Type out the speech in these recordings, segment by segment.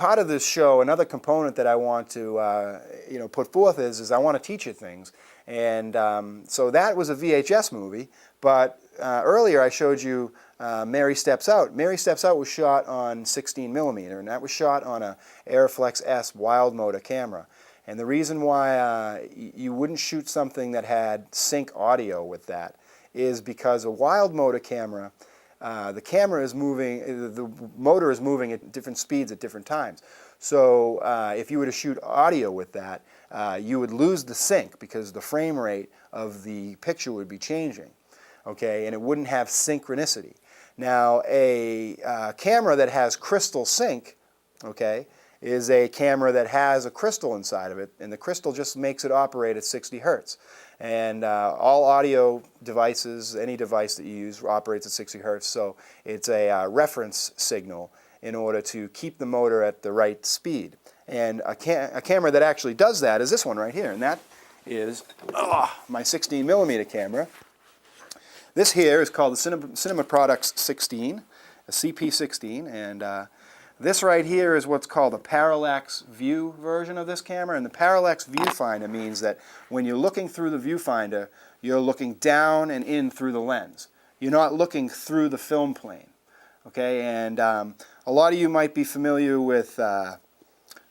part of this show, another component that I want to put forth is I want to teach you things. And so that was a VHS movie, but earlier I showed you Mary Steps Out. Mary Steps Out was shot on 16 millimeter, and that was shot on a Aeroflex S wild motor camera. And the reason why you wouldn't shoot something that had sync audio with that is because a wild motor camera, the camera is moving, the motor is moving at different speeds at different times. So if you were to shoot audio with that, you would lose the sync because the frame rate of the picture would be changing, okay, and it wouldn't have synchronicity. Now, a camera that has crystal sync, okay, is a camera that has a crystal inside of it, and the crystal just makes it operate at 60 hertz. And all audio devices, any device that you use, operates at 60 hertz, so it's a reference signal in order to keep the motor at the right speed. And a camera that actually does that is this one right here, and that is my 16 millimeter camera. This here is called the Cinema Products 16, a CP16, and this right here is what's called a parallax view version of this camera, and the parallax viewfinder means that when you're looking through the viewfinder, you're looking down and in through the lens. You're not looking through the film plane, okay? And a lot of you might be familiar with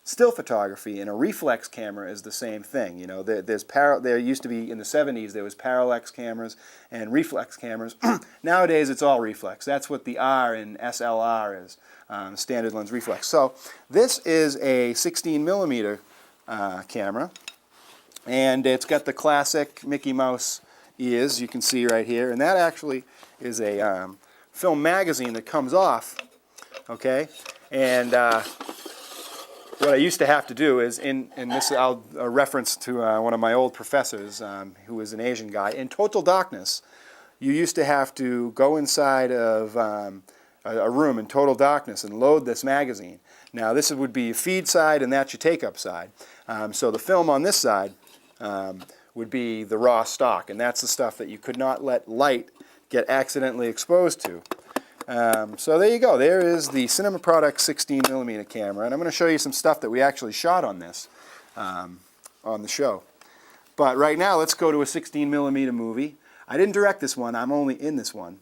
still photography, and a reflex camera is the same thing. You know, there used to be, in the 70s, there was parallax cameras and reflex cameras. Nowadays, it's all reflex. That's what the R in SLR is. Standard lens reflex. So this is a 16 millimeter camera, and it's got the classic Mickey Mouse ears you can see right here, and that actually is a film magazine that comes off, okay, and what I used to have to do is, in this a reference to one of my old professors who was an Asian guy, in total darkness you used to have to go inside of a room in total darkness and load this magazine. Now this would be your feed side and that's your take-up side. So the film on this side would be the raw stock, and that's the stuff that you could not let light get accidentally exposed to. So there you go. There is the Cinema Products 16 millimeter camera, and I'm going to show you some stuff that we actually shot on this on the show. But right now let's go to a 16 millimeter movie. I didn't direct this one, I'm only in this one.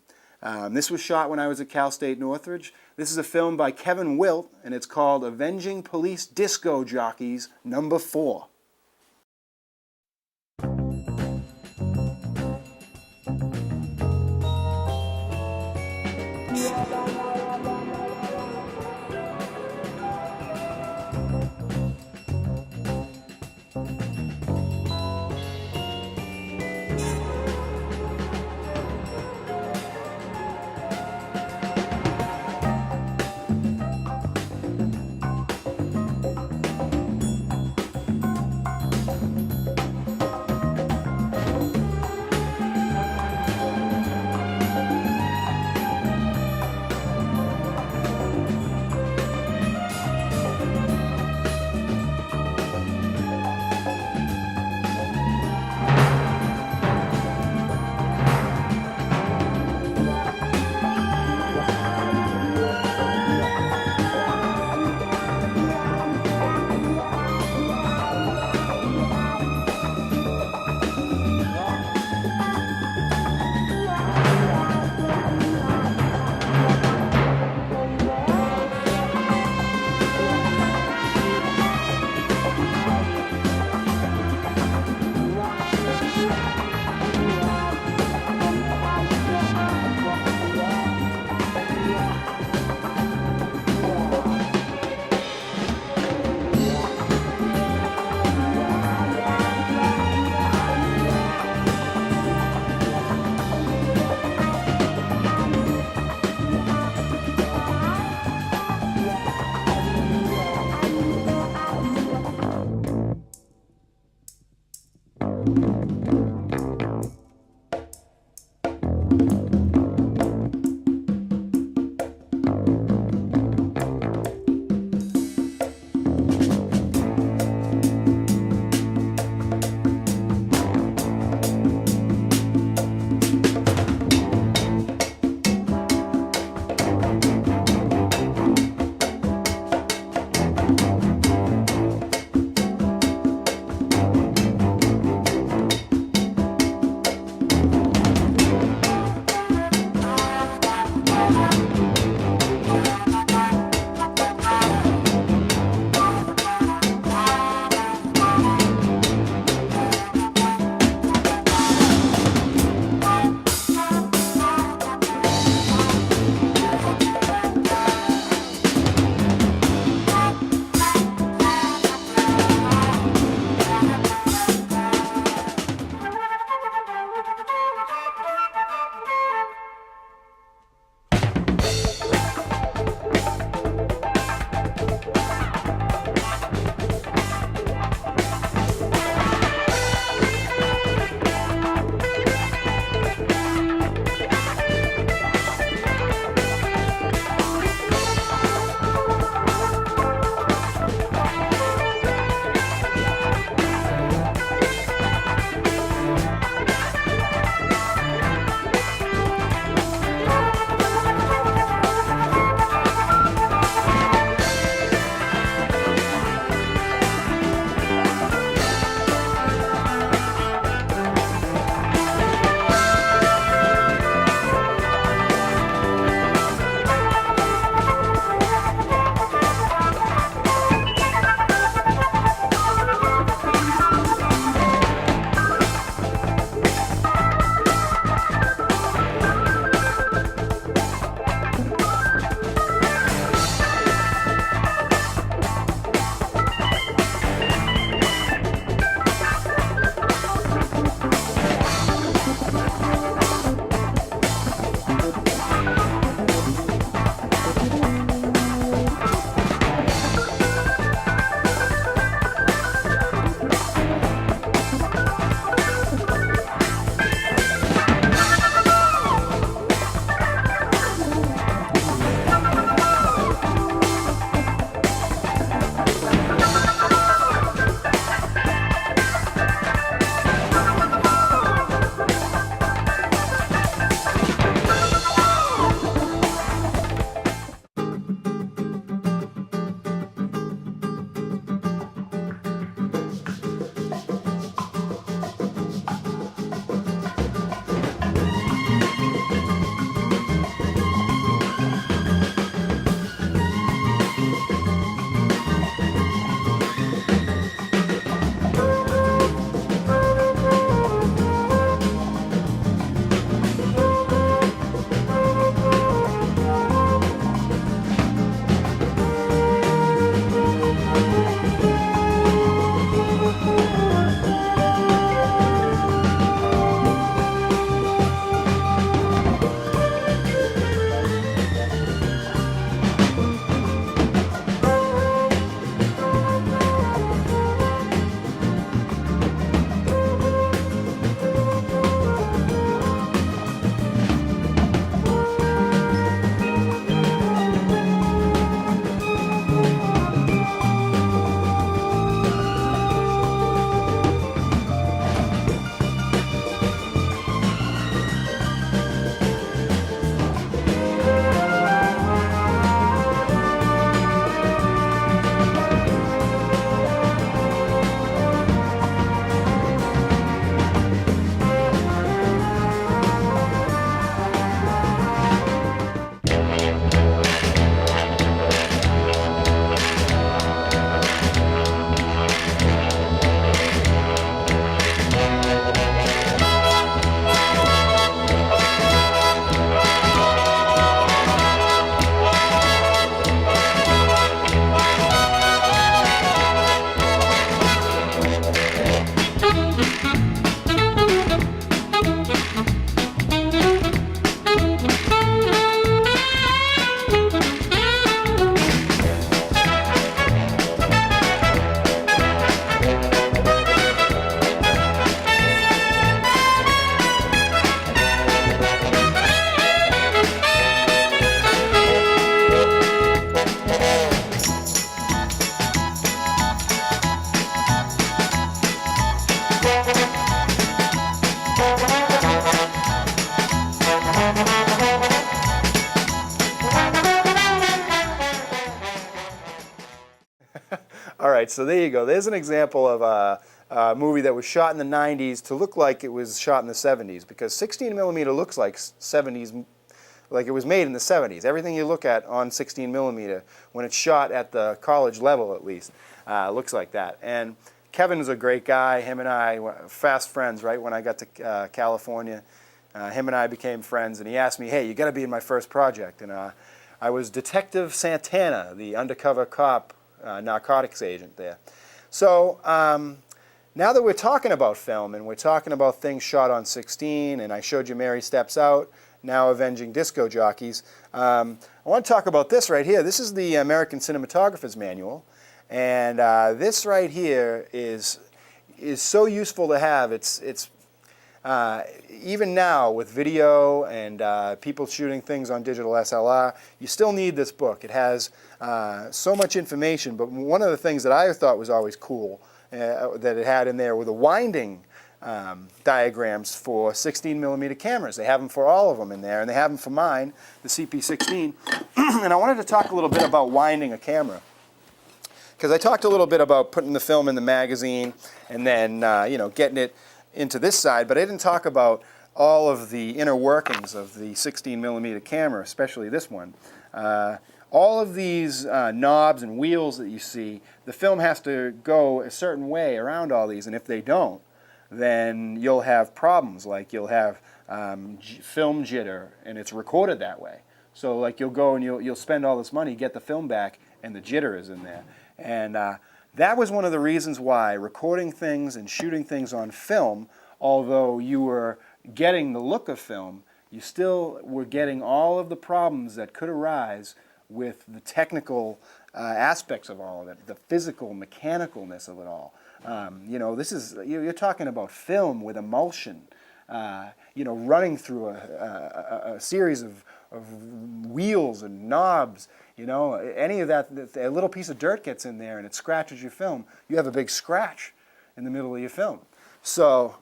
This was shot when I was at Cal State Northridge. This is a film by Kevin Wilt, and it's called Avenging Police Disco Jockeys #4. All right, so there you go. There's an example of a movie that was shot in the 90s to look like it was shot in the 70s, because 16 millimeter looks like 70s, like it was made in the 70s. Everything you look at on 16 millimeter, when it's shot at the college level at least, looks like that. And Kevin's a great guy. Him and I were fast friends, right? When I got to California, him and I became friends, and he asked me, hey, you got to be in my first project. And I was Detective Santana, the undercover cop, narcotics agent there. So now that we're talking about film, and we're talking about things shot on 16, and I showed you Mary Steps Out, now Avenging Disco Jockeys, I want to talk about this right here. This is the American Cinematographer's Manual. And this right here is so useful to have. It's even now with video and people shooting things on digital SLR, you still need this book. It has so much information, but one of the things that I thought was always cool that it had in there were the winding diagrams for 16 millimeter cameras. They have them for all of them in there, and they have them for mine, the CP16. And I wanted to talk a little bit about winding a camera, because I talked a little bit about putting the film in the magazine and then you know, getting it into this side, but I didn't talk about all of the inner workings of the 16 millimeter camera, especially this one. All of these knobs and wheels that you see, the film has to go a certain way around all these, and if they don't, then you'll have problems. Like you'll have film jitter, and it's recorded that way. So like you'll go and you'll spend all this money, get the film back, and the jitter is in there. And that was one of the reasons why recording things and shooting things on film, although you were getting the look of film, you still were getting all of the problems that could arise with the technical aspects of all of it, the physical mechanicalness of it all. You know, this is, you're talking about film with emulsion, you know, running through a series of wheels and knobs. You know, any of that, a little piece of dirt gets in there and it scratches your film, you have a big scratch in the middle of your film. So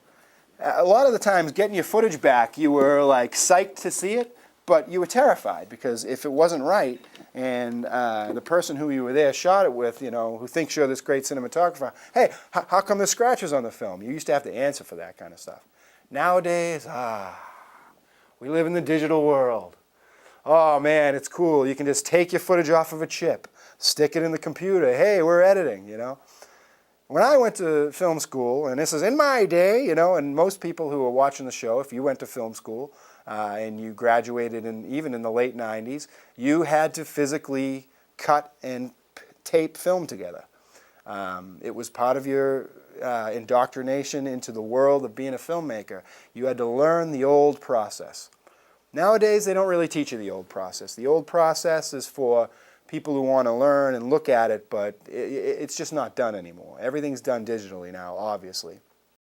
a lot of the times getting your footage back, you were like psyched to see it, but you were terrified, because if it wasn't right, and the person who you were there shot it with, you know, who thinks you're this great cinematographer, hey, how come there's scratches on the film? You used to have to answer for that kind of stuff. Nowadays, we live in the digital world. Oh man, it's cool. You can just take your footage off of a chip, stick it in the computer. Hey, we're editing, you know. When I went to film school, and this is in my day, you know, and most people who are watching the show, if you went to film school and you graduated even in the late 90s, you had to physically cut and tape film together. It was part of your indoctrination into the world of being a filmmaker. You had to learn the old process. Nowadays, they don't really teach you the old process. The old process is for people who want to learn and look at it, but it's just not done anymore. Everything's done digitally now, obviously.